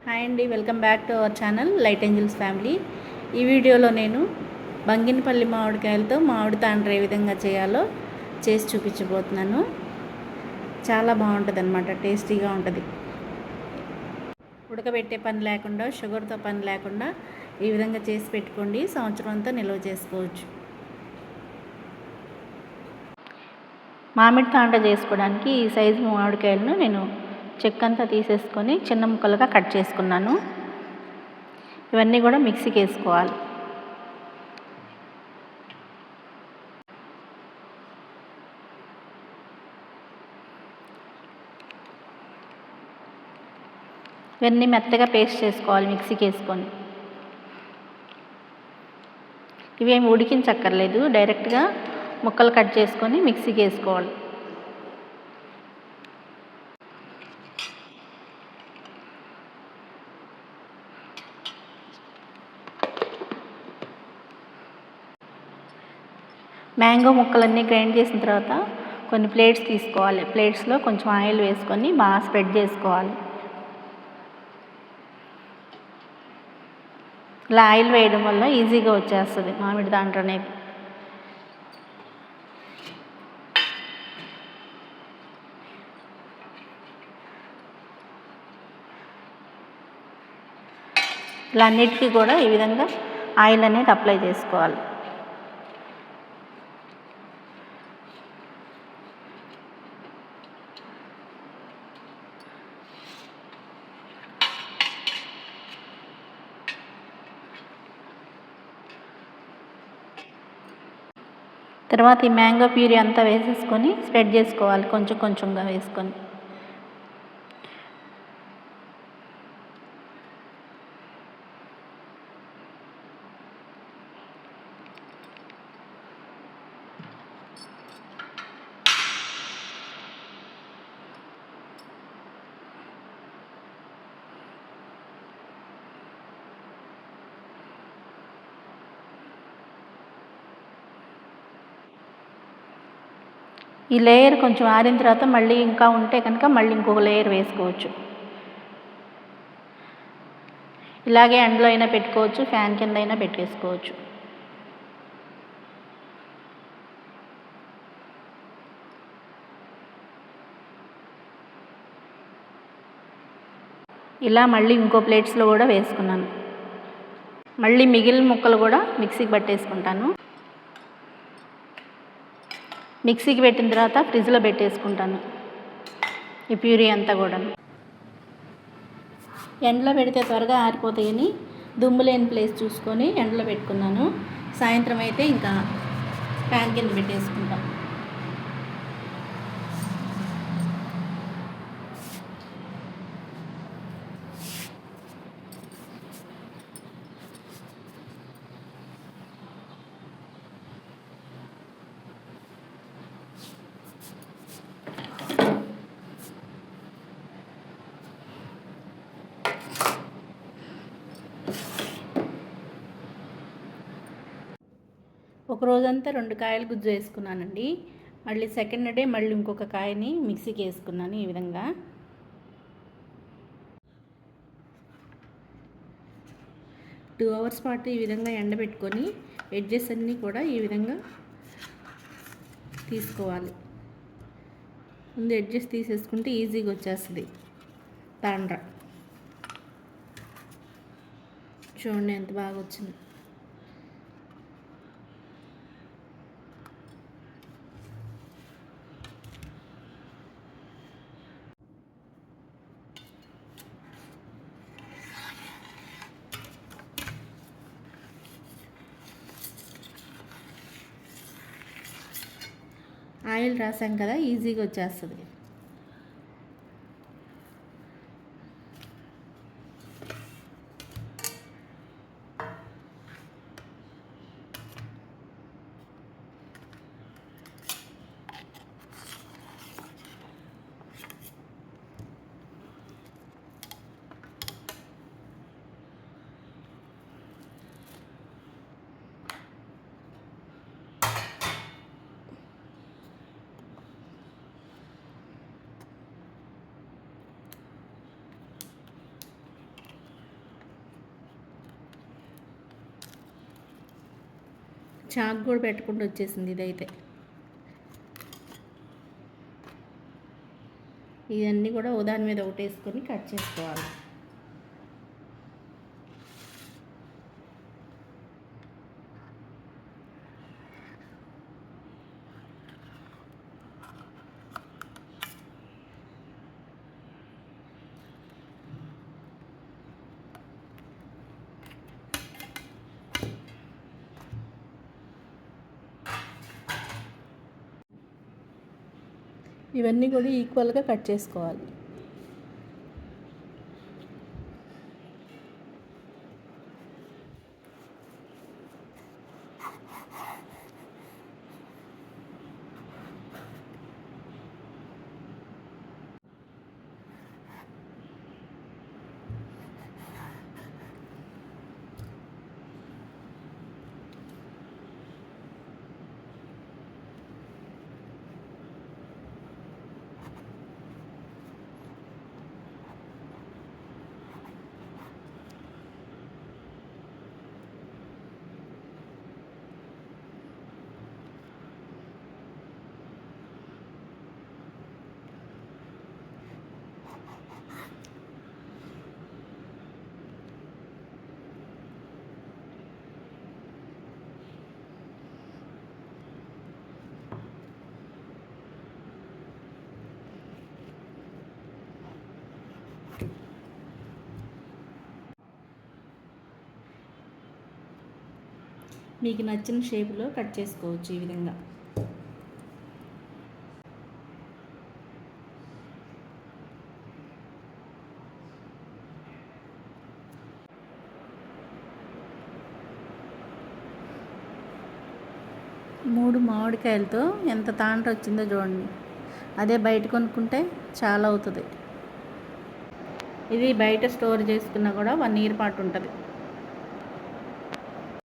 Hi అండి, welcome back to our channel light angels family. ఈ వీడియోలో నేను బంగినపల్లి మామిడికాయలతో మామిడి తాండ్ర ఏ విధంగా చేయాలో చేసి చూపించబోతున్నాను. చాలా బాగుంటుంది అన్నమాట, టేస్టీగా ఉంటుంది. ఉడకబెట్టే పని లేకుండా, షుగర్తో పని లేకుండా ఈ విధంగా చేసి పెట్టుకోండి. సంవత్సరం అంతా నిల్వ చేసుకోవచ్చు. మామిడి తాండ్ర చేసుకోవడానికి ఈ సైజు మామిడికాయలను నేను చెక్కంతా తీసేసుకొని చిన్న ముక్కలుగా కట్ చేసుకున్నాను. ఇవన్నీ కూడా మిక్సీకి వేసుకోవాలి. ఇవన్నీ మెత్తగా పేస్ట్ చేసుకోవాలి మిక్సీకి వేసుకొని. ఇవేమి ఉడికించక్కర్లేదు, డైరెక్ట్గా ముక్కలు కట్ చేసుకొని మిక్సీకి వేసుకోవాలి. మ్యాంగో ముక్కలన్నీ గ్రైండ్ చేసిన తర్వాత కొన్ని ప్లేట్స్ తీసుకోవాలి. ప్లేట్స్లో కొంచెం ఆయిల్ వేసుకొని బాగా స్ప్రెడ్ చేసుకోవాలి. ఇలా ఆయిల్ వేయడం వల్ల ఈజీగా వచ్చేస్తుంది మామిడి తాండ్ర అనేది. ఇలా అన్నిటికీ కూడా ఈ విధంగా ఆయిల్ అనేది అప్లై చేసుకోవాలి. తర్వాత ఈ మ్యాంగో ప్యూరీ అంతా వేసేసుకొని స్ప్రెడ్ చేసుకోవాలి, కొంచెం కొంచెంగా వేసుకొని. ఈ లేయర్ కొంచెం ఆరిన తర్వాత మళ్ళీ ఇంకా ఉంటే కనుక మళ్ళీ ఇంకొక లేయర్ వేసుకోవచ్చు. ఇలాగే ఎండలో అయినా పెట్టుకోవచ్చు, ఫ్యాన్ కింద అయినా పెట్టేసుకోవచ్చు. ఇలా మళ్ళీ ఇంకో ప్లేట్స్లో కూడా వేసుకున్నాను. మళ్ళీ మిగిలిన ముక్కలు కూడా మిక్సీకి పట్టేసుకుంటాను. మిక్సీకి పెట్టిన తర్వాత ఫ్రిడ్జ్లో పెట్టేసుకుంటాను ఈ ప్యూరీ అంతా కూడా. ఎండలో పెడితే త్వరగా ఆరిపోతాయని దుమ్ము లేని ప్లేస్ చూసుకొని ఎండలో పెట్టుకున్నాను. సాయంత్రం అయితే ఇంకా ఫ్యాన్ కింద పెట్టేసుకుంటాం. ఒక రోజంతా 2 కాయలు గుజ్జు వేసుకున్నానండి. మళ్ళీ సెకండ్ డే మళ్ళీ ఇంకొక కాయని మిక్సీకి వేసుకున్నాను. ఈ విధంగా 2 అవర్స్ పాటు ఈ విధంగా ఎండబెట్టుకొని ఎడ్జెస్ అన్నీ కూడా ఈ విధంగా తీసుకోవాలి. ముందు ఎడ్జెస్ తీసేసుకుంటే ఈజీగా వచ్చేస్తుంది తాండ్ర. చూడండి ఎంత బాగా వచ్చింది. ఆయిల్ రాసాం కదా, ఈజీగా వచ్చేస్తుంది. చాకు కూడా పెట్టకుండా వచ్చేసింది ఇదైతే. ఇవన్నీ కూడా దాని మీద ఒకటి వేసుకొని కట్ చేసుకోవాలి. ఇవన్నీ కూడా ఈక్వల్గా కట్ చేసుకోవాలి. మీకు నచ్చిన షేపులో కట్ చేసుకోవచ్చు ఈ విధంగా. మూడు మామిడికాయలతో ఎంత తాండ్ర వచ్చిందో చూడండి. అదే బయట కొనుక్కుంటే చాలా అవుతుంది. ఇది బయట స్టోర్ చేసుకున్నా కూడా 1 year పాటు ఉంటుంది.